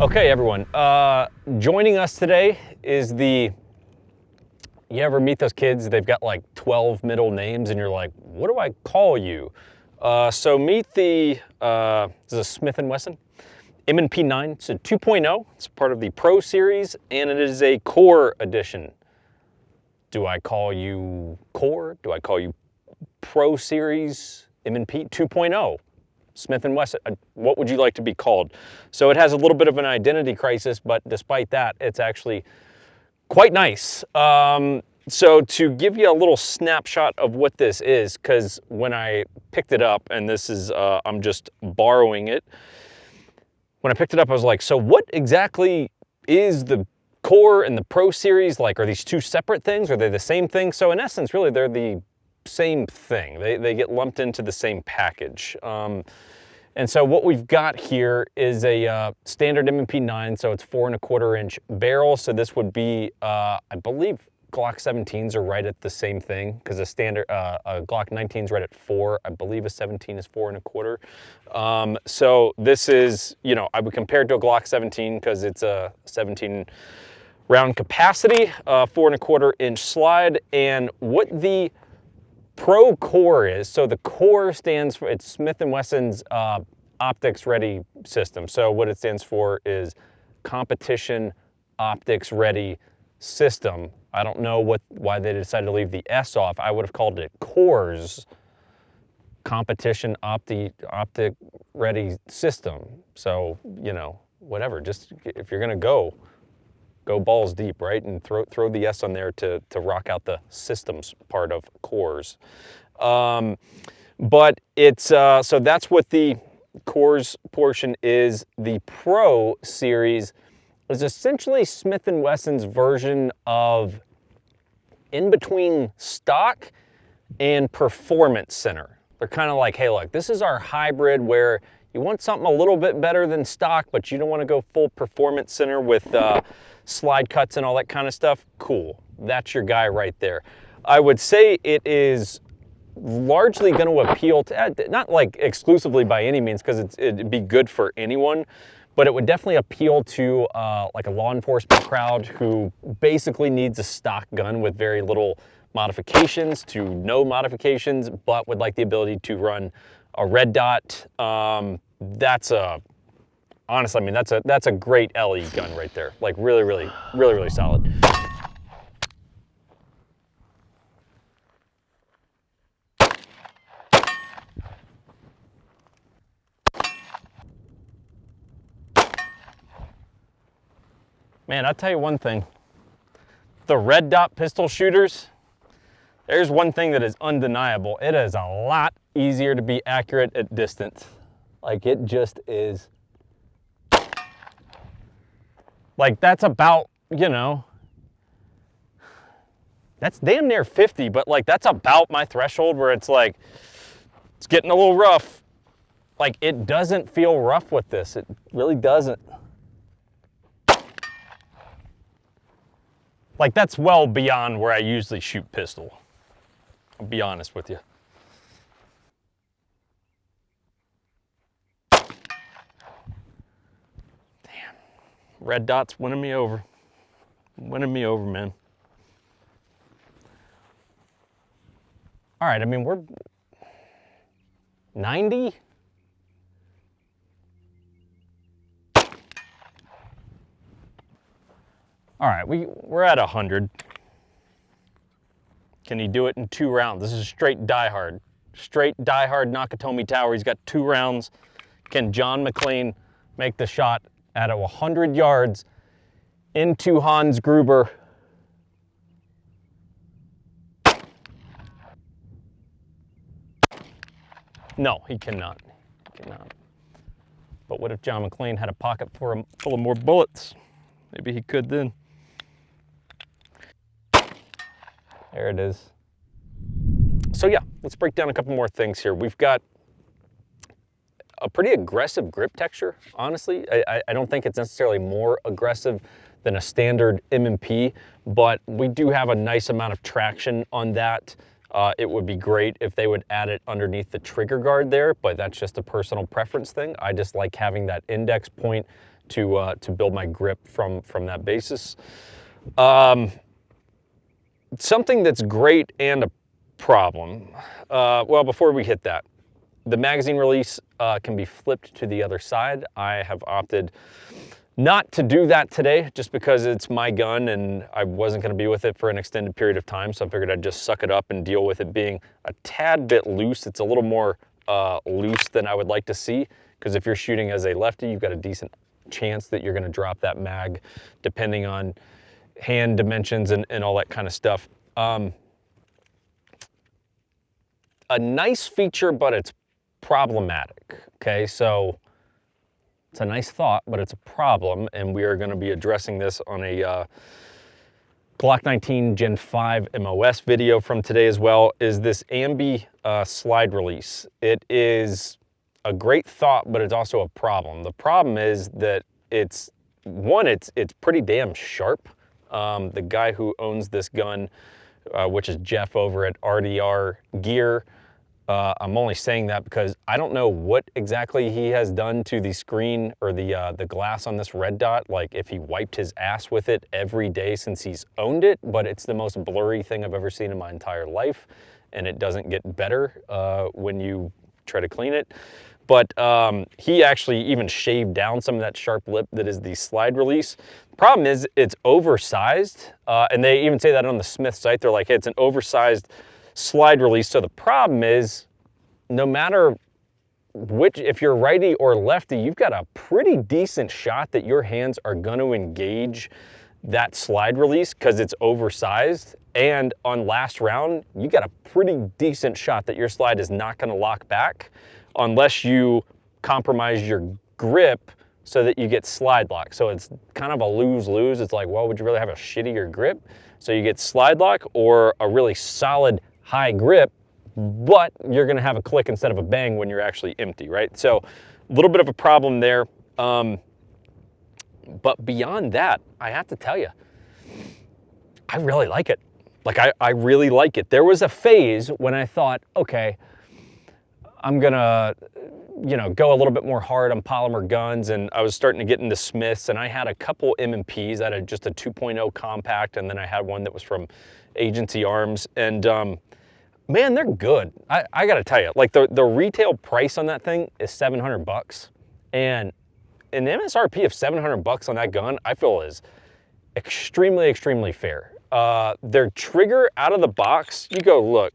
Okay, everyone. Joining us today is you ever meet those kids? They've got like 12 middle names and you're like, what do I call you? So meet this is a Smith & Wesson M&P 9. It's a 2.0. It's part of the Pro series and it is a C.O.R.E edition. Do I call you C.O.R.E? Do I call you Pro series M&P 2.0? Smith & Wesson, what would you like to be called? So it has a little bit of an identity crisis, but despite that, it's actually quite nice. So to give you a little snapshot of what this is, because when I picked it up, and this is, I'm just borrowing it. When I picked it up, I was like, so what exactly is the C.O.R.E and the Pro series? Like, are these two separate things? Are they the same thing? So in essence, really, they're the same thing. They get lumped into the same package. And so what we've got here is a standard M&P 9, so it's 4 1/4 inch barrel. So this would be, I believe Glock 17s are right at the same thing, because a standard a Glock 19 is right at 4. I believe a 17 is 4 1/4. So this is, you know, I would compare it to a Glock 17 because it's a 17 round capacity, 4 1/4 inch slide, and what the Pro C.O.R.E is, so the C.O.R.E stands for, it's Smith & Wesson's optics ready system. So what it stands for is competition optics ready system. I don't know why they decided to leave the S off. I would have called it C.O.R.E's competition optic ready system. So, you know, whatever, just if you're gonna go balls deep, right? And throw the S on there to rock out the systems part of C.O.R.E's. But it's, so that's what the C.O.R.E's portion is. The Pro series is essentially Smith & Wesson's version of in between stock and performance center. They're kind of like, hey, look, this is our hybrid where you want something a little bit better than stock, but you don't want to go full performance center with slide cuts and all that kind of stuff. Cool, that's your guy right there. I would say it is largely going to appeal to, not like exclusively by any means, because it'd be good for anyone, but it would definitely appeal to like a law enforcement crowd who basically needs a stock gun with very little modifications to no modifications, but would like the ability to run a red dot. Honestly, I mean, that's a great LE gun right there. Like really solid. Man, I'll tell you one thing. The red dot pistol shooters, there's one thing that is undeniable. It is a lot easier to be accurate at distance. Like, it just is. Like, that's about, you know, that's damn near 50, but like, that's about my threshold where it's like, it's getting a little rough. Like, it doesn't feel rough with this. It really doesn't. Like, that's well beyond where I usually shoot pistol. I'll be honest with you. Red dot's winning me over. Winning me over, man. All right, I mean, we're 90? All right, we're at 100. Can he do it in 2 rounds? This is straight diehard. Straight diehard Nakatomi Tower. He's got 2 rounds. Can John McClane make the shot at 100 yards into Hans Gruber? No, he cannot. He cannot. But what if John McClane had a pocket full of more bullets? Maybe he could then. There it is. So yeah, let's break down a couple more things here. We've got a pretty aggressive grip texture, honestly. I don't think it's necessarily more aggressive than a standard M&P, but we do have a nice amount of traction on that. It would be great if they would add it underneath the trigger guard there, but that's just a personal preference thing. I just like having that index point to build my grip from that basis. Something that's great and a problem. Well, before we hit that, the magazine release can be flipped to the other side. I have opted not to do that today just because it's my gun and I wasn't going to be with it for an extended period of time, so I figured I'd just suck it up and deal with it being a tad bit loose. It's a little more loose than I would like to see, because if you're shooting as a lefty, you've got a decent chance that you're going to drop that mag depending on hand dimensions and all that kind of stuff. A nice feature, but it's problematic. Okay, so it's a nice thought, but it's a problem, and we are going to be addressing this on a Glock 19 Gen 5 MOS video from today as well, is this ambi slide release. It is a great thought, but it's also a problem. The problem is that it's pretty damn sharp. The guy who owns this gun, which is Jeff over at RDR Gear, I'm only saying that because I don't know what exactly he has done to the screen or the glass on this red dot, like if he wiped his ass with it every day since he's owned it, but it's the most blurry thing I've ever seen in my entire life, and it doesn't get better when you try to clean it. But he actually even shaved down some of that sharp lip that is the slide release. The problem is it's oversized, and they even say that on the Smith site. They're like, hey, it's an oversized slide release. So the problem is, no matter which, if you're righty or lefty, you've got a pretty decent shot that your hands are going to engage that slide release because it's oversized. And on last round, you got a pretty decent shot that your slide is not going to lock back unless you compromise your grip so that you get slide lock. So it's kind of a lose-lose. It's like, well, would you rather have a shittier grip so you get slide lock, or a really solid high grip, but you're gonna have a click instead of a bang when you're actually empty, right? So a little bit of a problem there. But beyond that, I have to tell you, I really like it. Like, I really like it. There was a phase when I thought, okay, I'm gonna, go a little bit more hard on polymer guns, and I was starting to get into Smiths, and I had a couple M&Ps. I had just a 2.0 compact, and then I had one that was from Agency Arms, and man, they're good. I gotta tell you, like the retail price on that thing is $700, and an MSRP of $700 on that gun, I feel is extremely, extremely fair. Their trigger out of the box, you go look,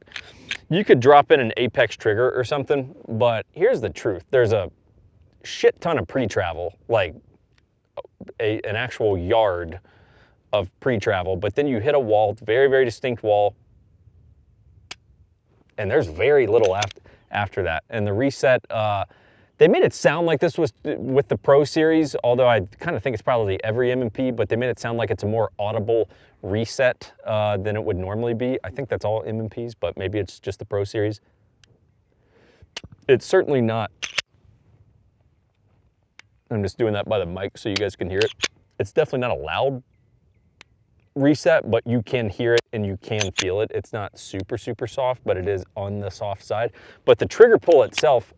you could drop in an Apex trigger or something, but here's the truth. There's a shit ton of pre-travel, like an actual yard of pre-travel, but then you hit a wall, very, very distinct wall, and there's very little after that. And the reset, they made it sound like this was with the Pro Series, although I kind of think it's probably every M&P, but they made it sound like it's a more audible reset than it would normally be. I think that's all M&Ps, but maybe it's just the Pro Series. It's certainly not. I'm just doing that by the mic so you guys can hear it. It's definitely not a loud reset, but you can hear it and you can feel it. It's not super, super soft, but it is on the soft side. But the trigger pull itself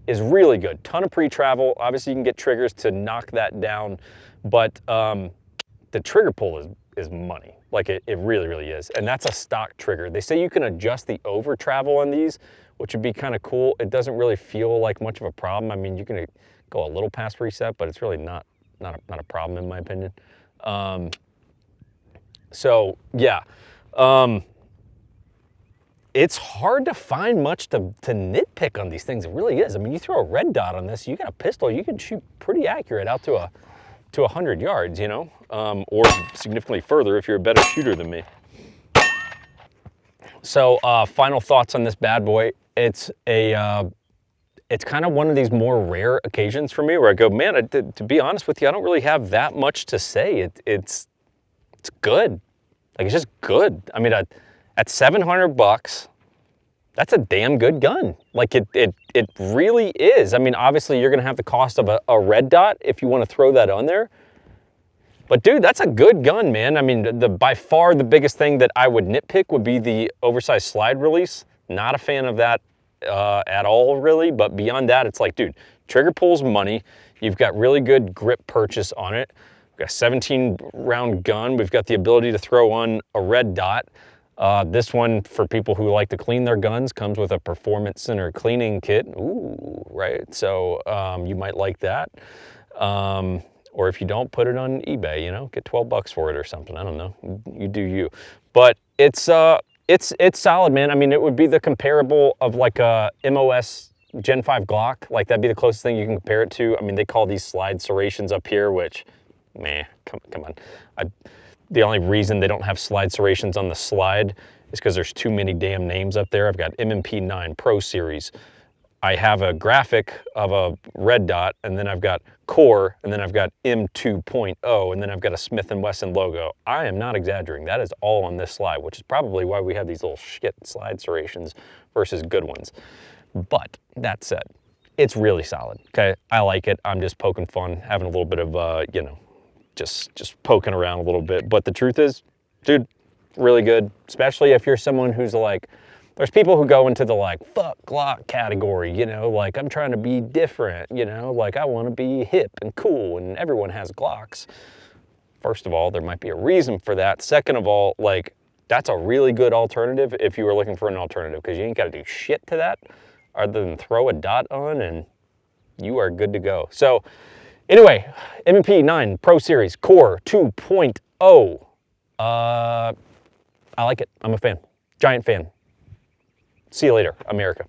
is really good. Ton of pre-travel. Obviously, you can get triggers to knock that down, but the trigger pull is money. Like it really, really is. And that's a stock trigger. They say you can adjust the over travel on these, which would be kind of cool. It doesn't really feel like much of a problem. I mean, you can go a little past reset, but it's really not a problem in my opinion. So yeah, it's hard to find much to nitpick on these things. It really is. I mean, you throw a red dot on this, you got a pistol, you can shoot pretty accurate out to 100 yards, or significantly further if you're a better shooter than me. So final thoughts on this bad boy. It's kind of one of these more rare occasions for me where I go, man, to be honest with you, I don't really have that much to say. It's good. Like, it's just good. I mean, at $700, that's a damn good gun. Like, it really is. I mean, obviously, you're going to have the cost of a red dot if you want to throw that on there. But, dude, that's a good gun, man. I mean, by far the biggest thing that I would nitpick would be the oversized slide release. Not a fan of that at all, really. But beyond that, it's like, dude, Trigger pull's money. You've got really good grip purchase on it. We've got a 17 round gun. We've got the ability to throw on a red dot. This one, for people who like to clean their guns, comes with a Performance Center cleaning kit. Ooh, right? So you might like that. Or if you don't, put it on eBay, you know, get 12 bucks for it or something. I don't know, you do you. But it's solid, man. I mean, it would be the comparable of like a MOS Gen 5 Glock. Like that'd be the closest thing you can compare it to. I mean, they call these slide serrations up here, which, meh, come on. The only reason they don't have slide serrations on the slide is because there's too many damn names up there. I've got M&P 9 Pro Series. I have a graphic of a red dot, and then I've got C.O.R.E, and then I've got M2.0, and then I've got a Smith & Wesson logo. I am not exaggerating. That is all on this slide, which is probably why we have these little shit slide serrations versus good ones. But that said, it's really solid, okay? I like it. I'm just poking fun, having a little bit of, you know, just poking around a little bit. But the truth is, dude, really good, especially if you're someone who's like, there's people who go into the like, fuck Glock category, you know, like I'm trying to be different, you know, like I want to be hip and cool and everyone has Glocks. First of all, there might be a reason for that. Second of all, like that's a really good alternative if you were looking for an alternative, because you ain't got to do shit to that other than throw a dot on and you are good to go. So anyway, M&P 9 Pro Series C.O.R.E 2.0. I like it. I'm a fan. Giant fan. See you later, America.